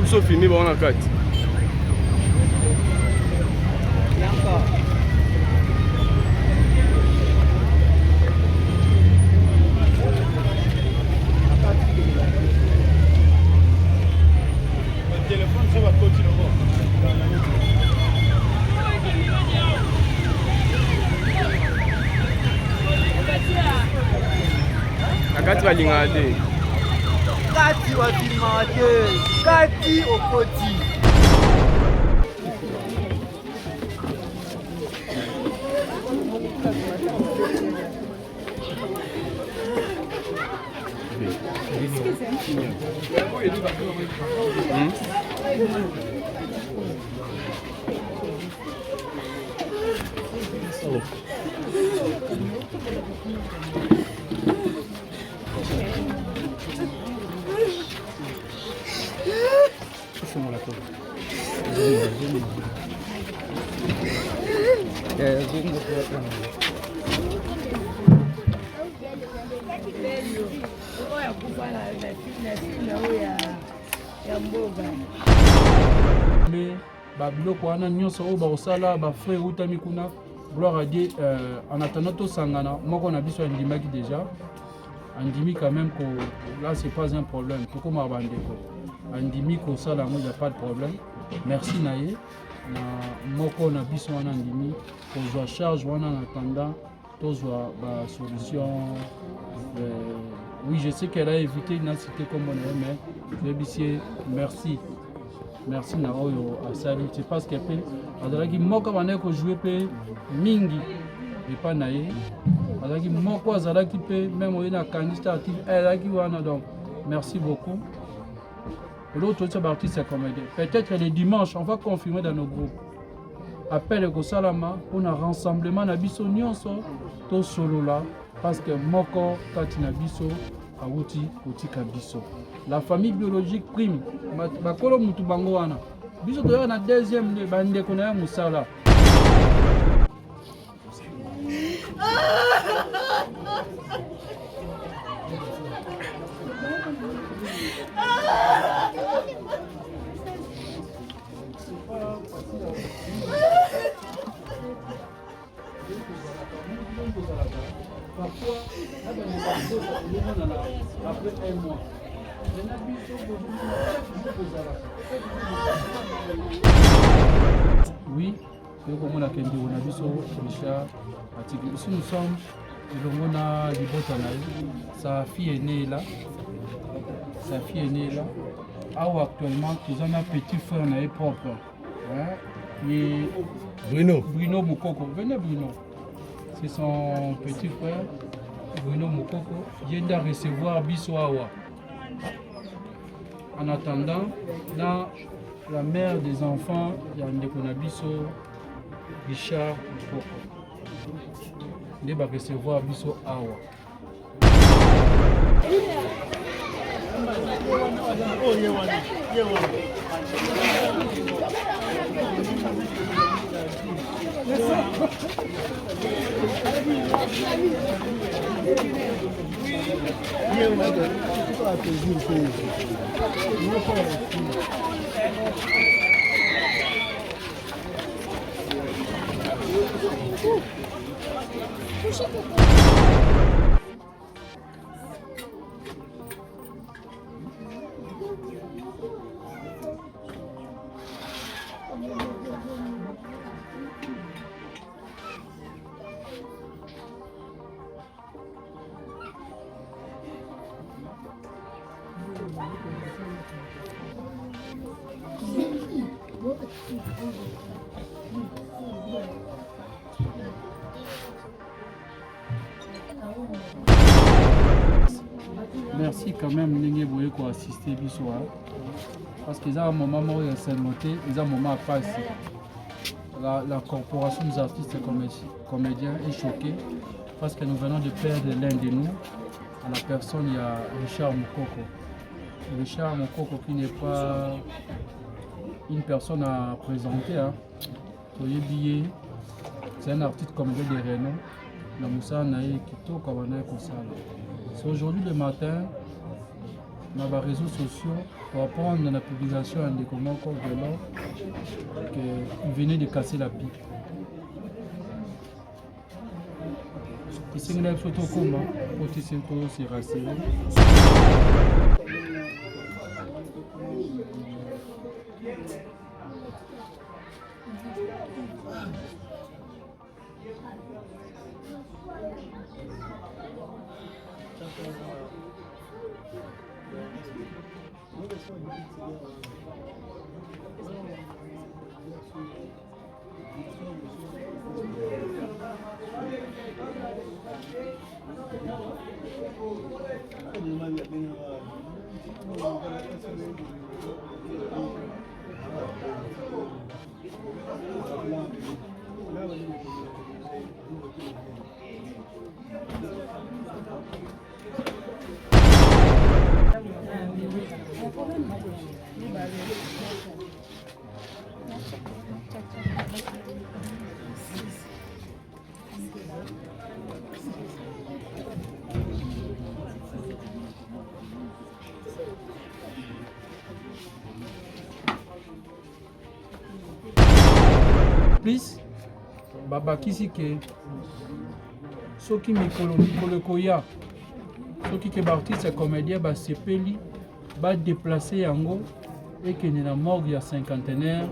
biso filmé bango na kati. Kati balingaka te. Kati balingaka te. Kati okoti. Babiloko wana nyonso oyo bakosala bafrai eutami kuna gloire à Dieu. En attendant tosangana moko na biso andimaki déjà andimi quand même que là c'est pas un problème tokoma bandeko andimi kosala yango, il n'y a pas de problème. Merci na ye na moko na biso wana andimi kozwa charge wana en attendant tozwa ba solution. Oui, je sais qu'elle a évité une cité comme on est, mais je merci. Merci na oyo asali. C'est parce qu'elle peut azalaki moko bana ko jouer pe mingi et pas naé. Azalaki moko azalaki pe même oyo na candidat actif azalaki wana, donc merci beaucoup. Et l'autre artiste c'est comédien. Peut-être le dimanche on va confirmer dans nos groupes. Appel ko salama pour un rassemblement na biso nyonso to solo là parce que moko kati na biso awuti kotika biso. La famille biologique prime bakolo mutu bango wana biso toya na deuxième de bande ko na musala. Après un mois. Oui, comme on a dit, ici nous sommes, on a sa fille est née là. Sa fille est née là. Ah, actuellement, nous avons un petit frère propre. Et Bruno Mukoko. Venez Bruno. C'est son petit frère. Bruno Mukoko vient de recevoir Bissoawa. En attendant, là, la mère des enfants, il y a un Bisso, Richard Mukoko. Il va recevoir Bissoawa. Merci quand même Nengue Boye pour assister Bissoa. Parce qu'ils ont un moment où il s'est monté, ils ont un moment à passer. La corporation des artistes et comédiens est choquée parce que nous venons de perdre l'un de nous. À la personne, il y a Richard Mukoko. Richard Mukoko qui n'est pas une personne à présenter. Hein. C'est un artiste comédien de renom. C'est aujourd'hui le matin, dans les réseaux sociaux pour apprendre la publication en décommand comme vélo qu'il venait de casser la pipe. C'est une photo comme pour se rassurer. Plus, babakisi ke soki mikolo koya soki ke baartiste comédien basepeli badeplace yango ekende na morgue ya cinquantenaire,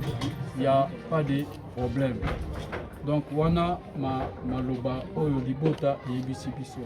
ya pas de problème. Donc wana maloba oyo libota yebisi biso.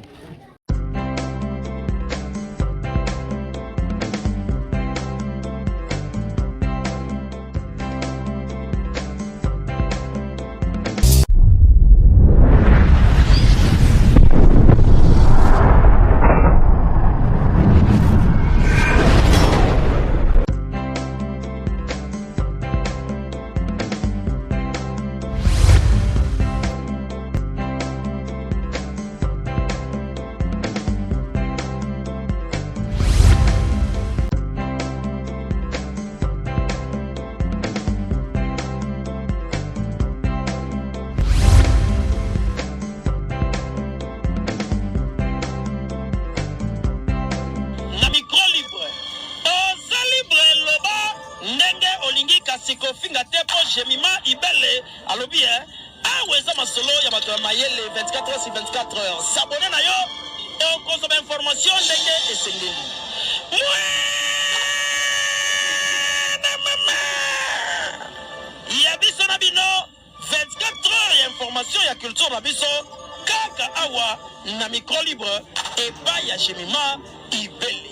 Kofinga tepo Jemima Ibele alobi aweza masolo ya bato mayele 24 heures sur 24 heures. S'abonner na yo on consomme information ndenge esengeli. Ya biso na bino 24 heures ya information ya culture na biso kaka awa na micro libre et pas ya Jemima Ibele.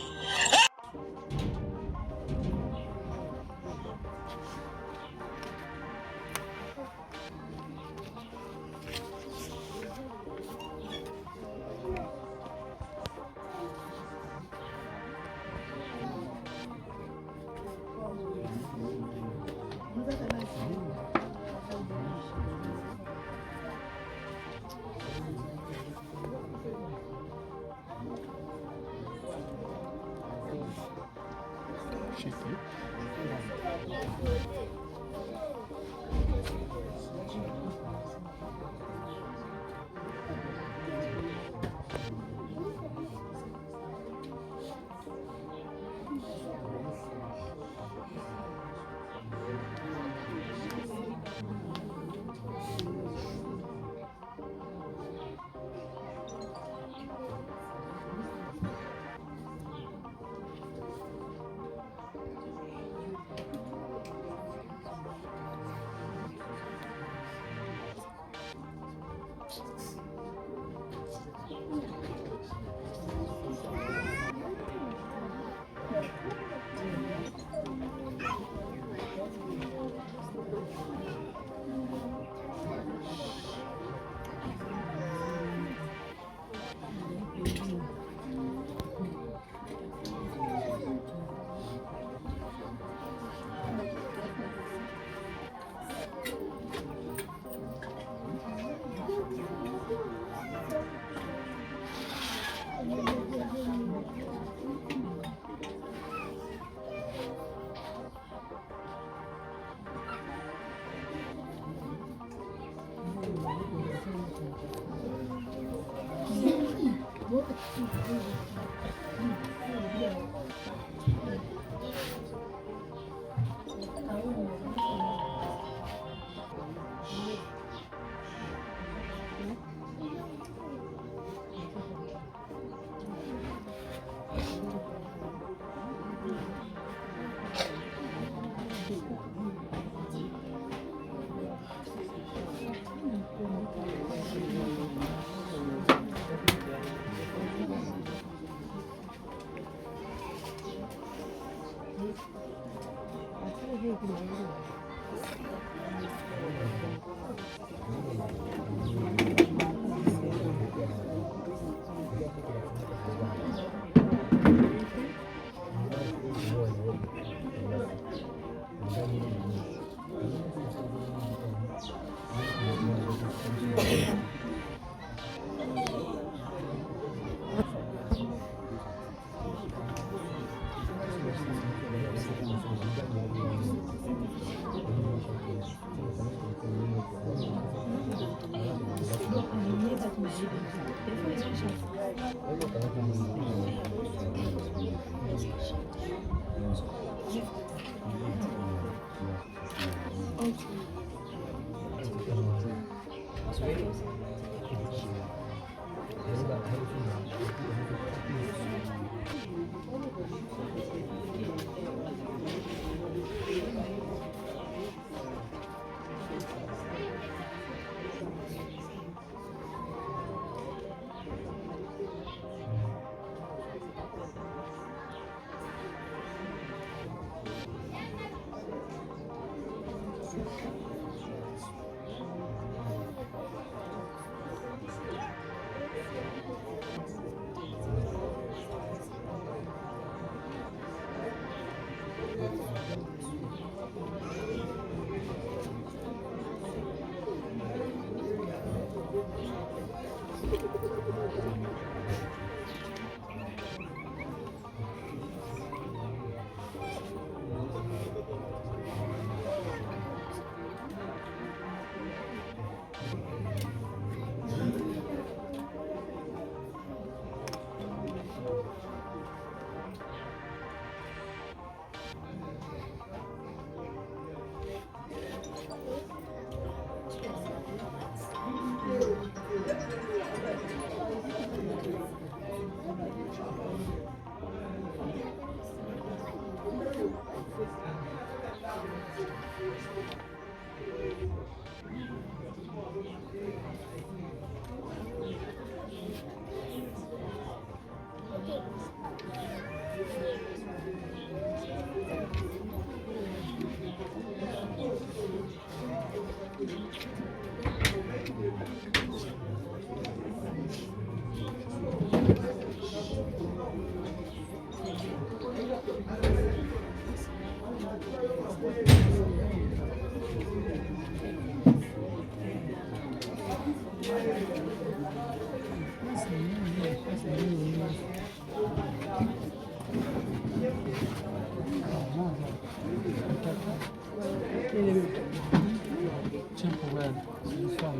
Tiens, pour elle, c'est l'histoire.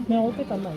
Mais on fait pas mal.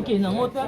Ok, na moto.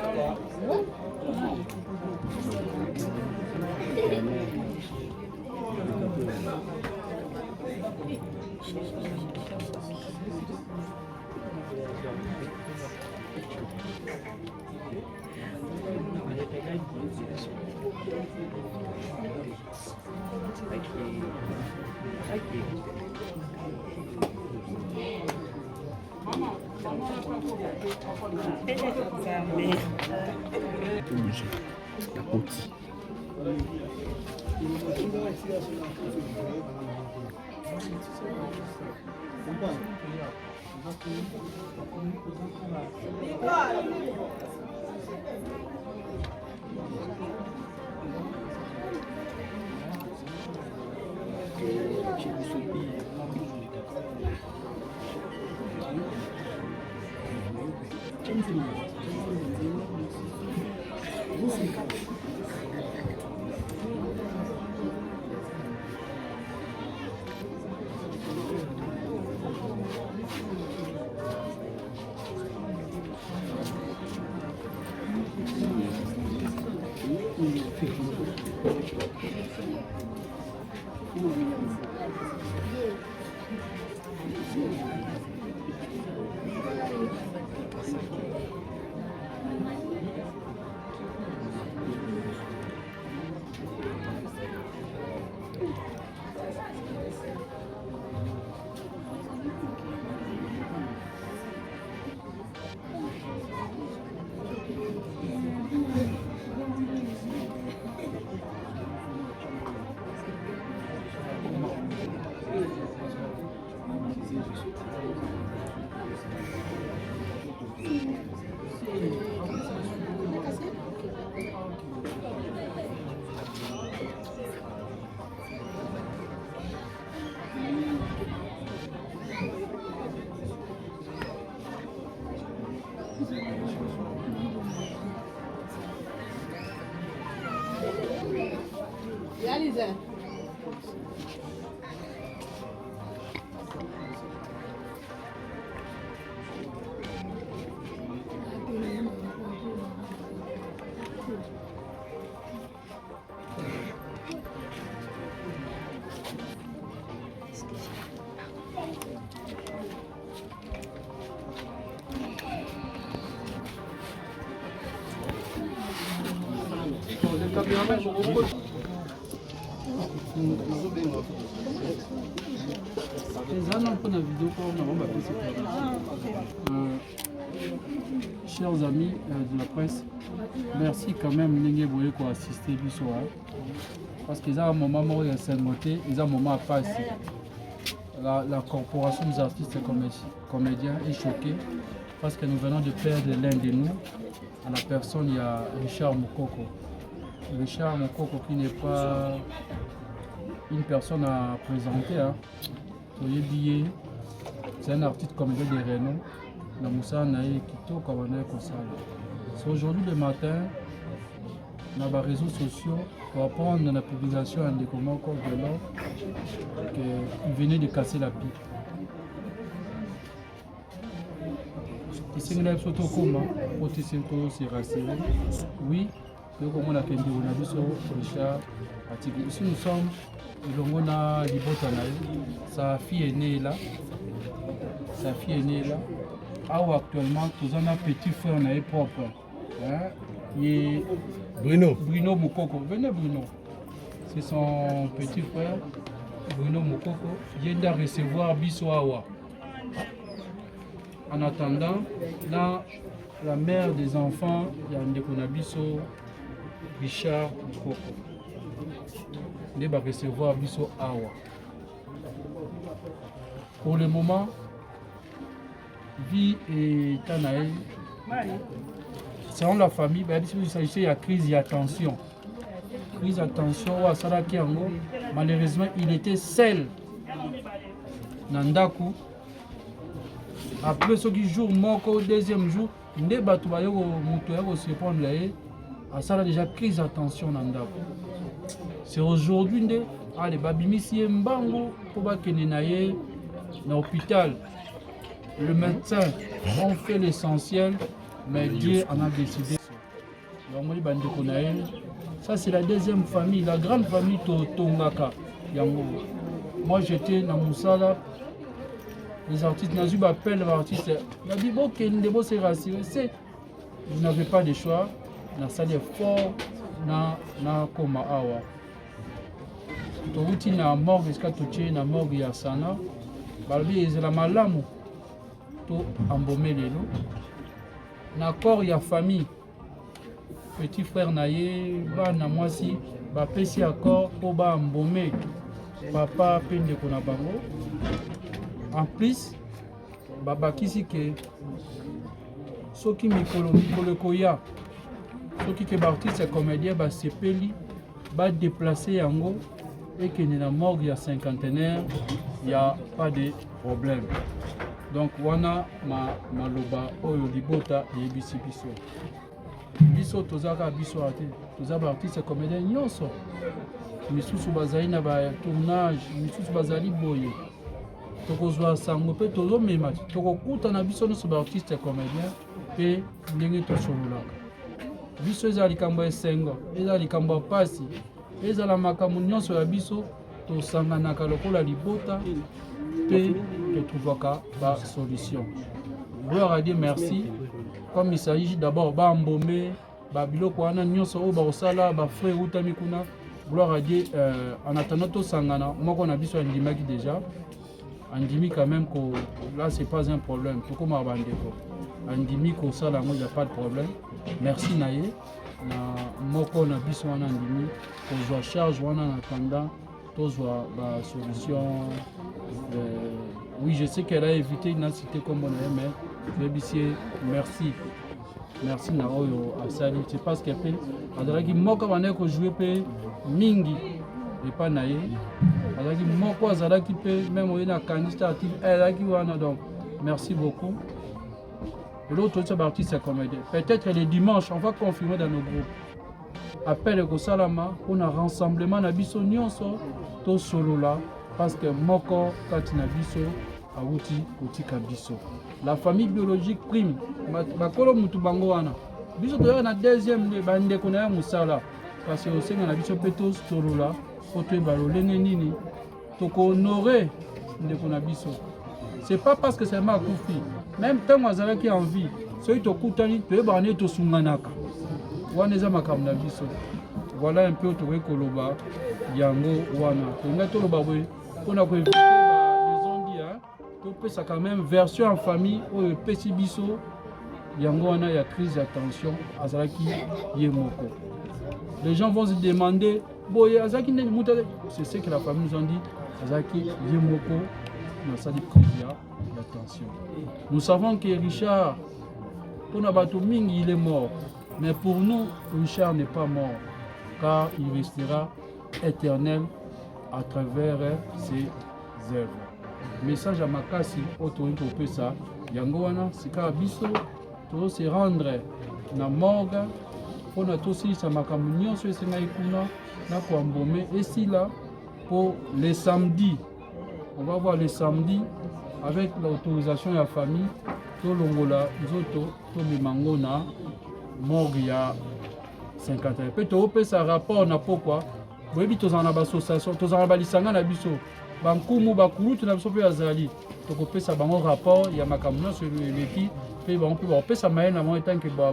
Chers amis de la presse, merci quand même de pour assister parce qu'ils ont un moment où il y a ils ont un moment à passer. La corporation des artistes et comédiens est choquée parce que nous venons de perdre l'un de nous. À la personne, il y a Richard Mokoko. Richard Mokoko qui n'est pas une personne à présenter. Hein. C'est un artiste comédien de renom. C'est aujourd'hui le matin, dans les réseaux sociaux, pour apprendre la publication de comment qu'il venait de casser la pipe. Oui, ici nous sommes, sa fille est née là. Actuellement, nous avons un petit frère propre. Hein? Bruno Mokoko. Venez Bruno. C'est son petit frère, Bruno Mokoko. Il vient de recevoir Bissoawa. En attendant, là, la mère des enfants, il y a un Bisso, Richard Mokoko. Il va recevoir Bissoawa. Pour le moment, vie et Tanaï, selon la famille, il y a crise, il y a tension. Crise à tension, malheureusement, il était seul. Nandaku. Après ce jour, au deuxième jour, il y a déjà crise à tension. C'est aujourd'hui, les babimisi mbango pour que l'hôpital. Le médecin ont fait l'essentiel, mais Dieu en a décidé. Ça, c'est la deuxième famille, la grande famille Tongaka. Moi, j'étais dans Moussala. Les artistes, Nazub appelle les artistes. Il a dit, bon, vous n'avez pas de choix. La salle est fort, na koma awa. Touti na morgue, jusqu'à toucher na morgue ya sana. Balbi, ils la malamu. Embaumer les loups. D'accord, il y a famille. Petit frère naïe, na moi si, pesi accord pour embaumer. Papa peine de konabango. En plus, baba kisi que ceux qui mikolo koya, ceux qui sont artistes comédiens, se peli, déplacer yango et que dans la morgue il y a cinquantenaire, il n'y a pas de problème. Donc, wana maloba oyo libota et biso biso tozaka biso ate tozaba artiste comédien nyonso misusu bazali na ba tournage misusu bazali boye tokozwa sango pe tozomema tokokuta na biso nyonso ba artiste comédien pe ndenge tosololaka biso ezali likambo esengo ezali likambo ya pasi ezala makambo nyonso ya biso tosanganaka lokola libota et de trouver la solution. Gloire à Dieu, merci. Comme il s'agit d'abord d'embaumer, Babilo Kwana, Nyoso, Barosala, Bafré, Outamikuna. Gloire à Dieu, en attendant tout Sangana, moi qu'on a vu sur Ndimaki déjà. Ndimi quand même, là c'est pas un problème. Tout comme Abandeko. Ndimi, ça, il n'y a pas de problème. Merci Naye. Moi qu'on a vu sur Ndimi, qu'on doit charge en attendant. La solution. Oui, je sais qu'elle a évité une cité comme on a, mais merci. Merci Naoyo Asali. C'est parce qu'elle fait. Adragi Moko Vaneko jouer Mingi et pas Naye. Adragi Moko Azalaki même on a candidat. Elle a qui donc merci beaucoup. Et l'autre artiste c'est comédien. Peut-être les dimanches, on va confirmer dans nos groupes. Appel au Salama, on a rassemblement na biso nyonso to solo là parce que moko katina biso awuti kotika biso. La famille biologique prime. Bakolo mutu bango wana. Biso to na deuxième bande ko na musala parce que osenga na biso peto solo là, oto balolenge nini to ko honorer ndeko na biso. C'est pas parce que c'est ma koufi. Même tant moi qui envie, ceux to kutani to ebane to sunganaka. Waneza makamna biso. Voilà un peu tout koloba yango wana. Tonga to loba boy. On a éviter les ondes hein. To peut ça quand même version en famille ou petit biso. Yango wana ya crise d'attention azalaki yemoko. Les gens vont se demander boy azaki ne muta c'est ce que la famille nous a dit azaki yemoko na sali crise d'attention. Nous savons que Richard pour Nabato Mingi il est mort. Mais pour nous, Richard n'est pas mort, car il restera éternel à travers ses œuvres. Message à Makasi, Otoïko Pesa, Yangoana, Sika Biso, tout se rendre na morgue, pour notre aussi sa makamunion sur Sénaïkouna, na Kwambome, et si là, pour les samedis, on va voir les samedis, avec l'autorisation de la famille, tout l'ongola, Zoto, tout le mangona, morgue ya 51 pe to pesa rapport na pourquoi boyebi tozana ba association tozana ba lisanga na biso bankumu bakulutu na biso pe azali to ko pesa bango rapport ya makamuna sur eleki pe bango pe ba pesa mayena mo etanke ba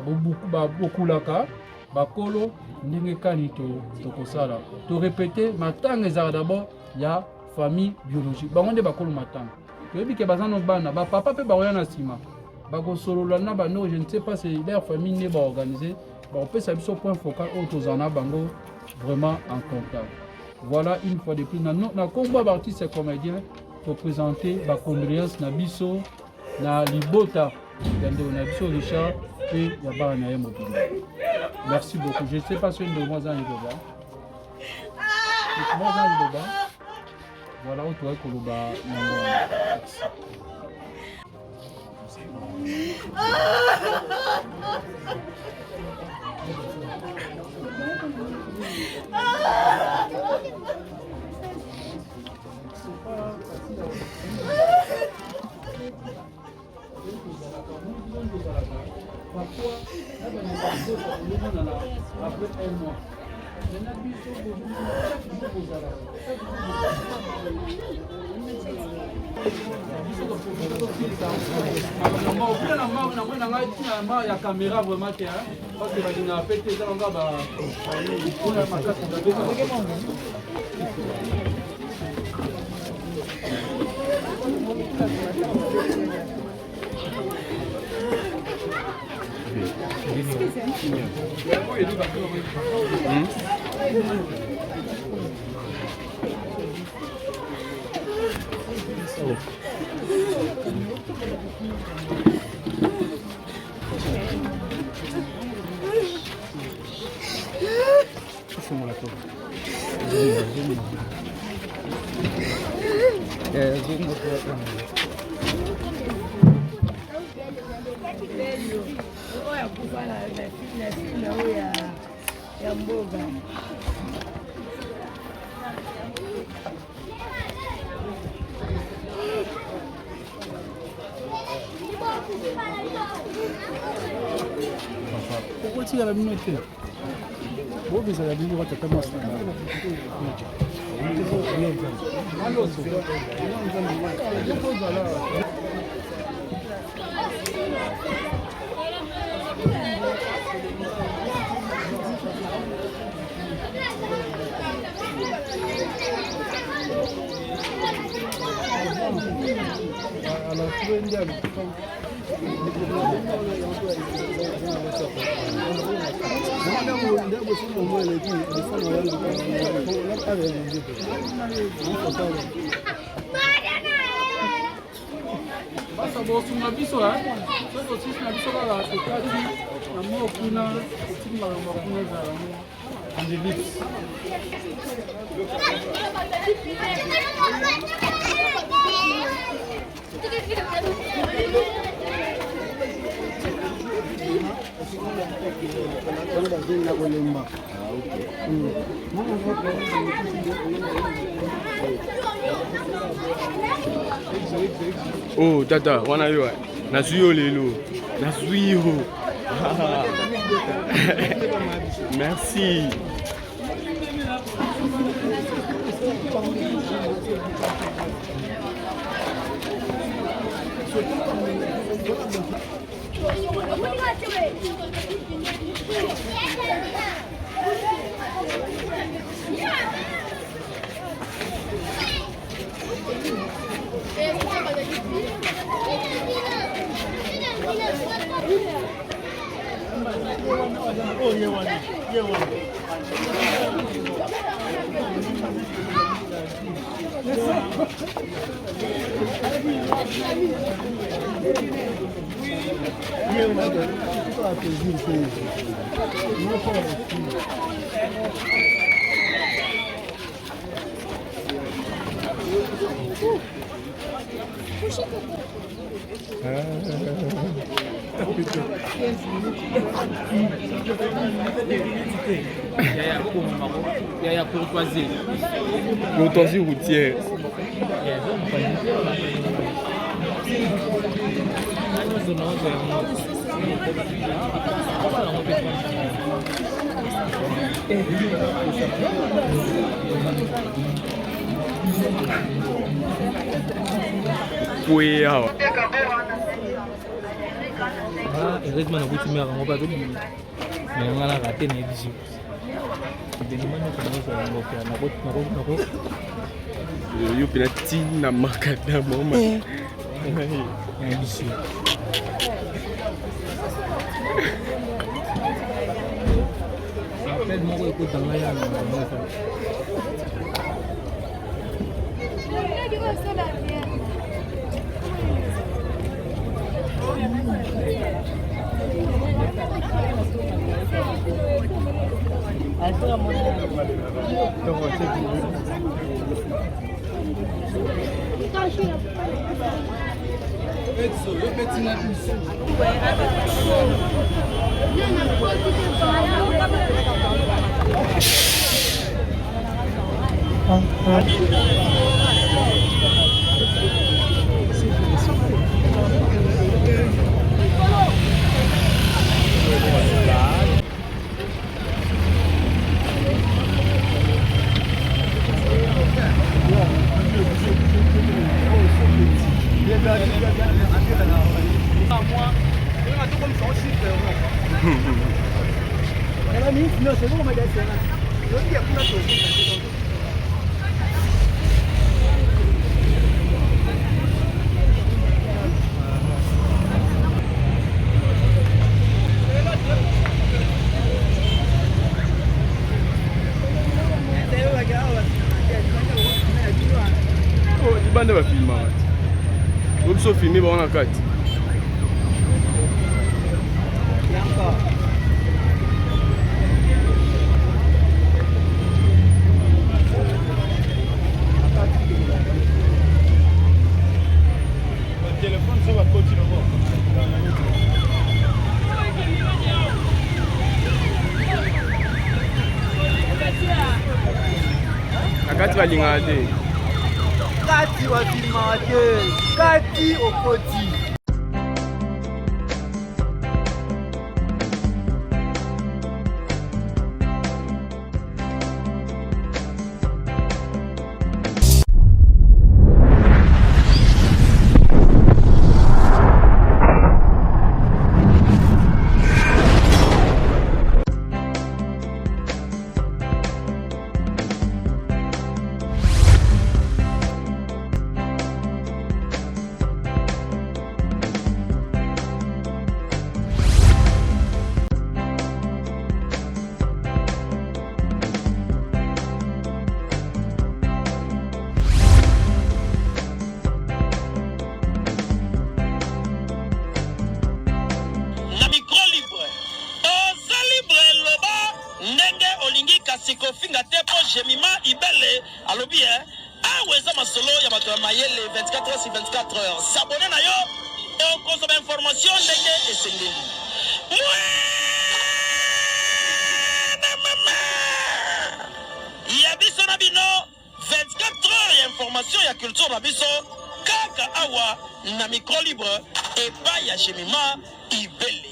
bokulaka bakolo ndenge kani to ko sala to répéter matanga ezala d'abord ya famille biologique bango nde bakolo matanga toyebi ke bazana bana ba papa pe ba na sima. Je ne sais pas si leur famille n'est organisée. On peut savoir ce point focal vraiment en contact. Voilà une fois de plus. Nous combat d'artistes et comédiens pour présenter la condoléance na biso na libota na biso Richard et Yabara Naye Mobile. Merci beaucoup. Je ne sais pas si une de moi en Liboba. Voilà où tu es Koloba. La caméra vraiment parce que il a pété dans le bas pourquoi tu as la minute? Bon, vous avez dit que vous avez commencé. Basta bosu na biso ha. Soko sisi na biso la tokati na mo kuna kutima na makuna za and the lips. Oh, tata, wana yo. Nazui yo lelo. Nazui yo. Merci. L'autosie routière. Oui, heureusement na kuti mera ngoba to mais on a raté na édition de demande comment ça va faire na ko yo pina tina makada mama na édition appelle mon écoute dans la yana bande va filmer. Vous so filmer ba on kati. téléphone ça va continuer. Akati balinga te. Kati wa filmate, kati okoti. Sikofinga tepo jemima ibele alobi aweza masolo ya bato ya mayele 24 heures sur 24 heures. S'abonner na yo et consomme information ndenge esengeli. information ya culture na biso kaka awa na micro libre epai ya Jemima Ibele.